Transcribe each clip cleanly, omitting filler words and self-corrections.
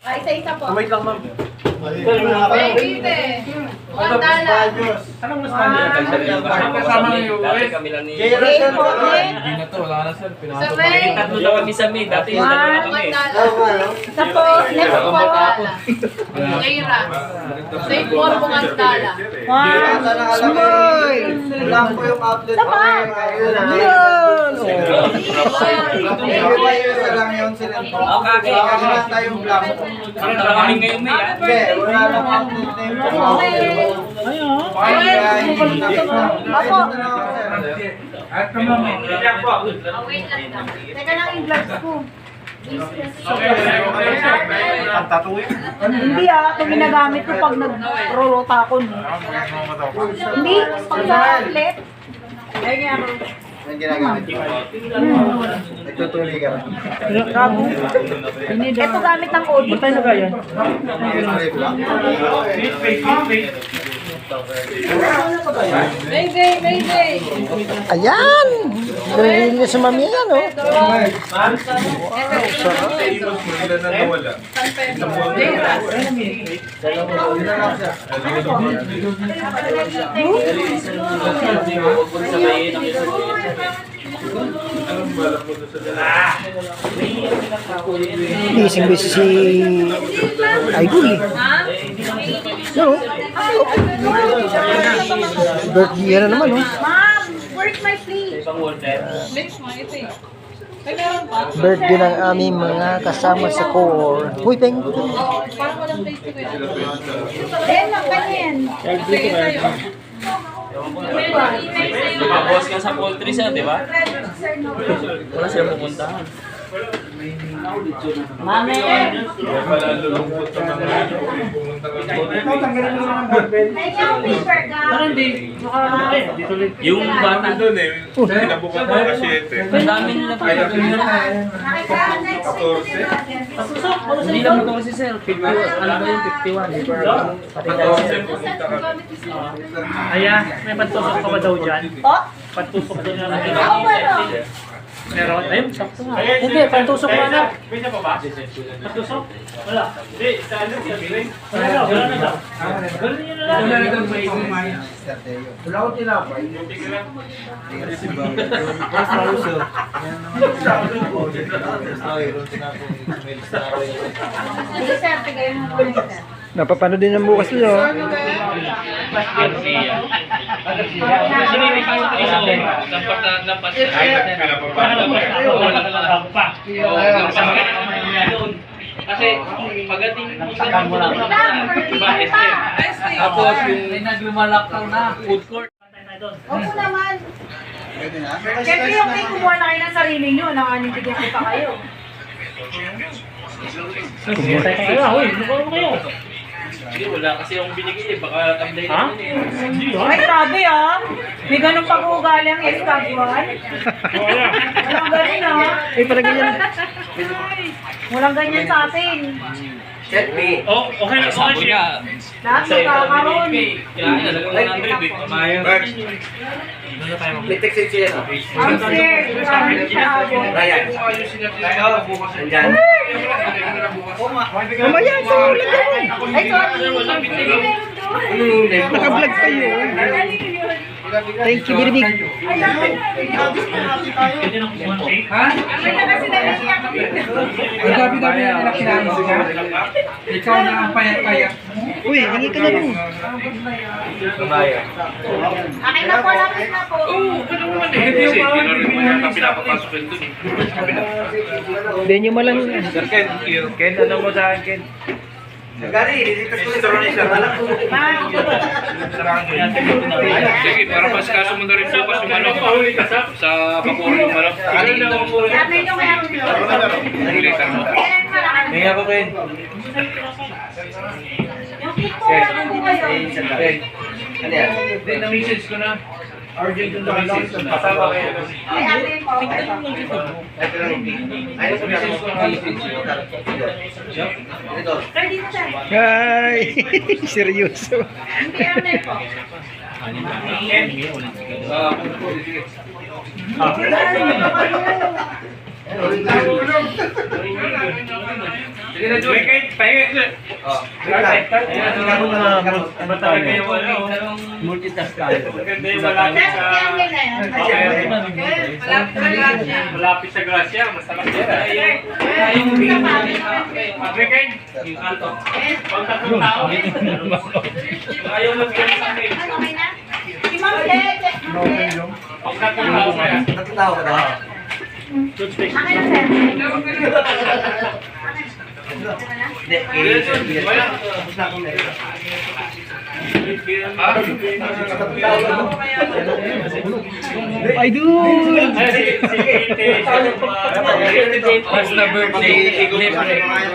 Ay, isa-isa po. Wait lang, ma'am. Baby, $1. Anong mas mali? Kasama yung Dati kami lang ni... Baby po, Hindi na to, wala na sir. Sa May. Tatlo lang kami sa May. Dati yung dalawa kami. Isa po, left po. Jaira. Say four po $1. Smile! Wala po yung outlet. Yan! Isa lang yun sila. Oh, kaki. Wala tayong blanco. Ang kami ngayong May, ah. Hindi, wala lang outlet na yun. Ako. At kami lang. Teka lang yung gloves ko. Ang tatuwin. Hindi ito ginagamit ko pag nag-rorota ako. Hindi, pag sa outlet. Ay, nga ako. Ang ginagamit ko. Nagtutuloy ka rin. Ito gamit ng audit. Ba't na kaya? Mayday! Ayan! Galing niya sa mami yan, oh. Bising-bising si Idol, eh. No? Birthday na naman, oh. Ma'am, where's my plate? Ibang order. Birthday ng aming mga kasama sa core. Uy, peng. Then, ang ganyan. Lumaboss ka sa poultry siya, di ba? Wala siya pupuntahan. Mami! Yung bata doon eh. Pinabukan ko na 7. Ang dami nila pa. Hindi lang ito kasi sir. 51. Ano ba yung 51? Aya, may pantusok pa ba daw dyan? Oh, Pantusok doon na ako ba no? Meron? Ayun, sakto nga. Hindi, pantusok mo na. May isa pa ba? Pantusok? Wala. Hindi, sa ano? Wala na daw. Ganun yun na lang. Wala na daw may kumaya. Wala ko tinapay. Sige sir, tigay mo muna sir. Napapano din ang bukas nyo. Kasi pagdating mo sa tapos yung naglumalakaw na food court. Opo naman. Siyempre yung may kumuha na kayo ng sarili nyo, nakanintigyan ko pa kayo. Kumuha kayo, huy. Mukha mo kayo. Hindi, wala kasi yung binigay eh. Baka tamlay na yun eh. Ay, grabe May ganun pag-uugali ang eskagwan. Walang ganun Ay, pala ganyan. Walang ganyan sa atin. Oh, okay na, okay siya. Lahat magkakaroon. Kailangan na, lagyan ng rib eh. May text siya. I'm scared. Grabe siya ako. Andyan. Mamaya, sa ulit ako. Ay, sorry. Naka-vlog kayo. Thank you, Biribig. Ha? Ang dami-dami na nila kinain siya. Ikaw na ang payat-payat. Uy, hingi ka na rin. Akin na po, lapis na po. Hindi nyo malang... Ken, ano mo sa akin, Ken? Gary, dito ko ito rin siya. Sige, para pasikaso mo na rin bukas yung ano, sa papuro yung ano. Sabi nyo kaya ako Later mo. Hingi ako, Ken. yung cake po, ano po kayo? Ano yan? Hindi, na-message ko na. RJ dun sa message. Kasama kayo. Ay, ate po. Sir, dito sir. Hi! Seryoso. Hindi, ano po. Sige na, Joy. Pahinga. Multitask tayo. Maganda yung malapit sa... Malapit sa grasya. Masarap yan. Magrekay. Pag tatlong tao. Ayaw mag-gano sa akin. Si Ma'am Lete. Pag tatlong tao kaya. Akin na, sir. Basta birthday.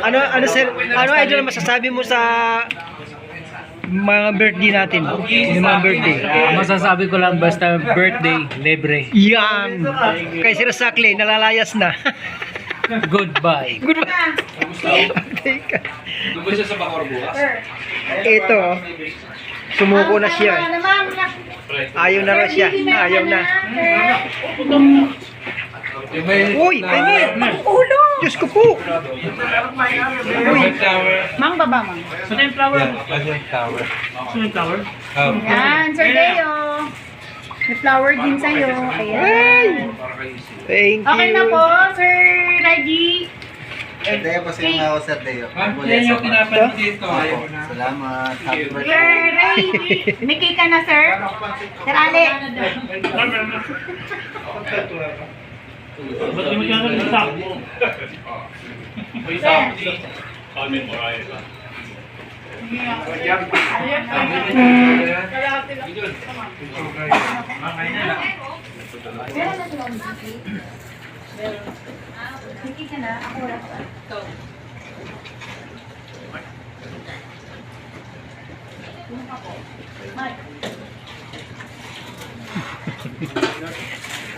Ano sir, ano idol masasabi mo sa mga birthday natin? Yung mga birthday. Masasabi ko lang basta birthday, libre. Yan. Kay Sir Sakli, nalalayas na. Goodbye. Goodbye. Doon ba siya sa Bacoor bukas? Ito, sumuko na siya. Ano naman? Ayaw na raw siya. Ayaw na. Uy, Pengi! Ulo! Diyos ko po! Uy, Mang baba, Mang. Saan yung flower? Saan yung flower? Yan, Sir Deo. May flower din sa'yo. Ayan. thank you. Okay na po, Sir Reggie. Deo, pasensya ako sa Deo. Yan yung kinapanood dito. Salamat. Happy Sir birthday. Ray, may cake ka na, sir? Sir Ale. Ba't di mo siya nag-sakmo? May cake ka na? Ako wala pa.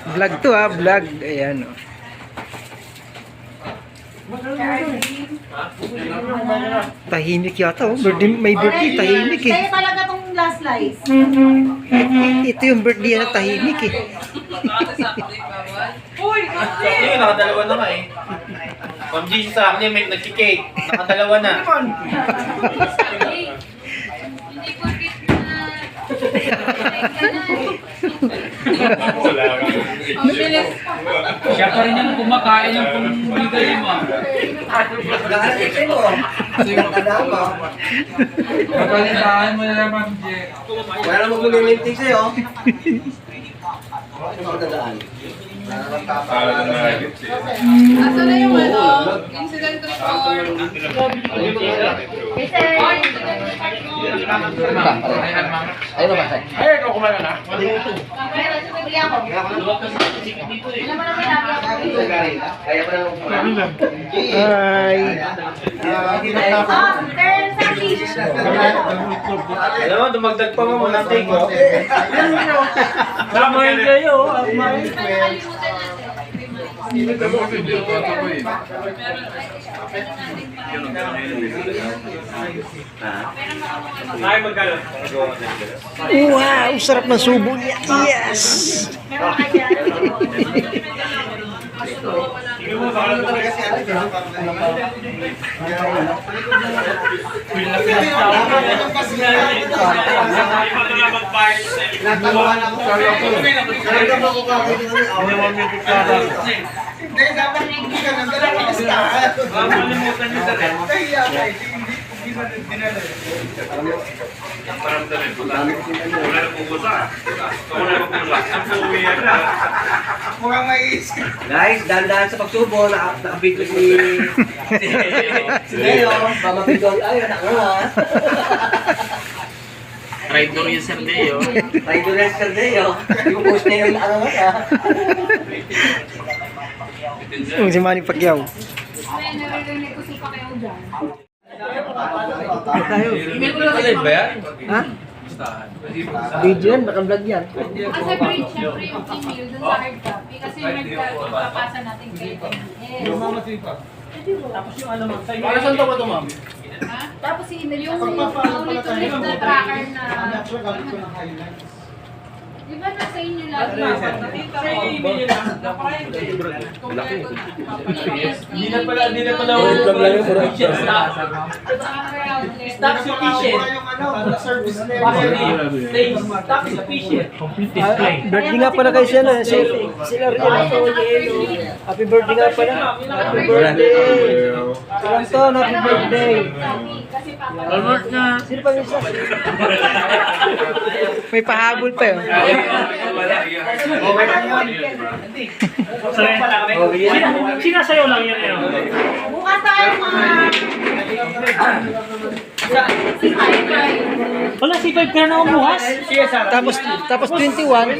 Vlog to ha, vlog. Ayan o. Tahimik yata oh. Birthday, may birthday, tahimik eh. Sa'yo talaga tong last slice. Ito yung birthday na tahimik eh. Yung nakadalawa na nga eh. Pag GC sa akin, may nagkikake. Nakadalawa na. Siya pa rin yung kumakain ng pambigay mo. Kapalitaan mo na naman, Jay. Wala namang maglilintig sa'yo. Ano ba dadaan? Asa na yung incident report? Hey, sir. Ayun ba sa'yo? Ay, ikaw kumain na. Bili ako. Alam mo naman lagi ako. Kaya pa naman. Ay. Sir Saki. Alam mo, dumagdag pa mo ng take ko. Tama yun kayo. Ay, magkano? Wow, sarap ng subo niya. Yes! Meron ka dyan. Nataluan ako. Hindi, dapat hindi ka nang dala ka sa Malimutan niyo sa rin. Kaya, hindi na dinala. Parang dali. Wala na pupusa. Wala na pupusa. Ang puwi yan na. Mukhang may isip. Guys, dahan-dahan sa pagsubo, nakabidyo si Deo. Mamabidyo, ayun, ako ha. Traitor yung Sir Deo. May dulas ka Deo. Ipupost na yung ano ha. Yung si Manny Pacquiao. May narinig ko si Pacquiao dyan. Live ba yan? Ha? Video yan, baka vlog yan. As a break, syempre yung email dun sa hard copy. Kasi magpapasa natin kayo. Para saan to ba ito, ma'am? Tapos si email yung ulit-ulit na tracker na Di ba nasa inyo lagi? Sa inyo email nyo lang. Hindi na pala. Wait lang lang yung production. Stock sufficient. Stock sufficient. Birthday nga pala kayo siya na. Sila Riel. Happy birthday nga pala. Happy birthday. Anton, happy birthday. Albert na. Sino pa yung isa? May pahabol pa yun. Sinasayaw lang yan. Bukas tayo mga... Wala, C5 ka na ako bukas. Tapos 21.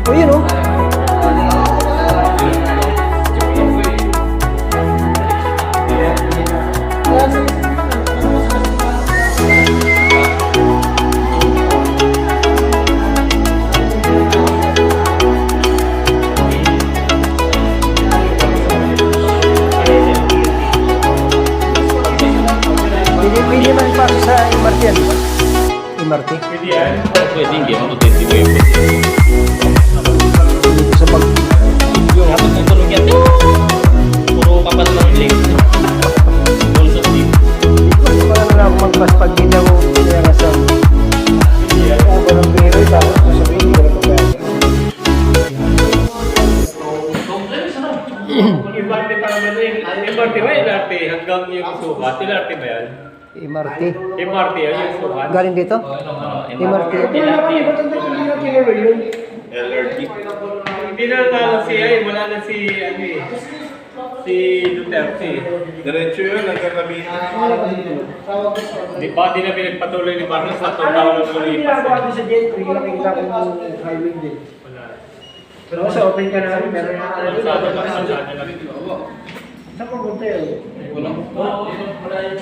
O yun o. Pili man pa sa MRT yan, di ba? MRT. Pwede, hindi mo mag-20 mo yung Dito sa pag... Dapat kung tulog yan. Puro kapal ng link. Also, deep. Paano na ako magpas pag hindi ako kaya nga sa... Ako ba ng biro, tapos sasabihin, hindi ko na pagkaya. Ibarte pa naman yun. Ibarte ba LRT? Hanggang yung sukat. LRT ba yan? MRT. MRT yan yung sukat. Galing dito? MRT. Hindi na lang si ay, wala na si ano eh. Si Duterte. Diretso yun, nagkakabihin. Di ba di na pinagpatuloy ni Marcos na itong taon na lulipas. sa Gentry, nakikita ko yung highway din. Pero sa open ka na rin, meron na ano. Sa atin lang, sa atin lang. Saan papunta yun? Wala yung